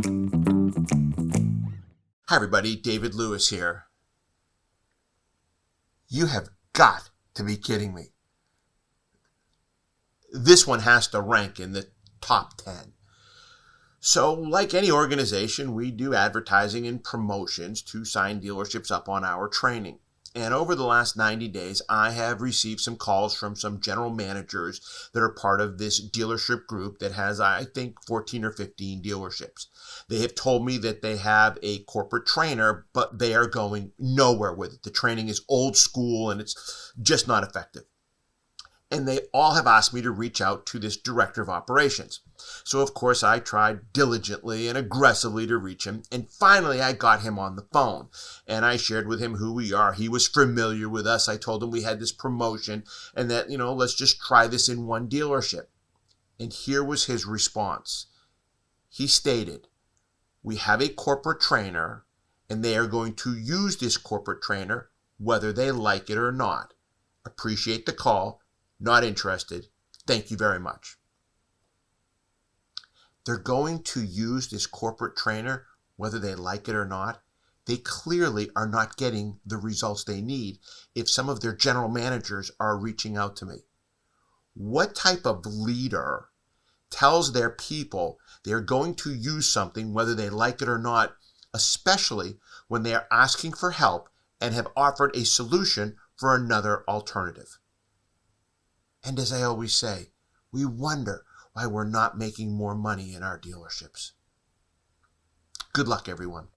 Hi everybody, David Lewis here. You have got to be kidding me. This one has to rank in the top 10. So, like any organization, we do advertising and promotions to sign dealerships up on our training. And over the last 90 days, I have received some calls from some general managers that are part of this dealership group that has, I think, 14 or 15 dealerships. They have told me that they have a corporate trainer, but they are going nowhere with it. The training is old school and it's just not effective. And they all have asked me to reach out to this director of operations. So, of course, I tried diligently and aggressively to reach him. And finally, I got him on the phone. And I shared with him who we are. He was familiar with us. I told him we had this promotion and that, let's just try this in one dealership. And here was his response. He stated, "We have a corporate trainer, and they are going to use this corporate trainer whether they like it or not. Appreciate the call. Not interested. Thank you very much." They're going to use this corporate trainer whether they like it or not. They clearly are not getting the results they need if some of their general managers are reaching out to me. What type of leader tells their people they're going to use something whether they like it or not, especially when they are asking for help and have offered a solution for another alternative? And as I always say, we wonder why we're not making more money in our dealerships. Good luck, everyone.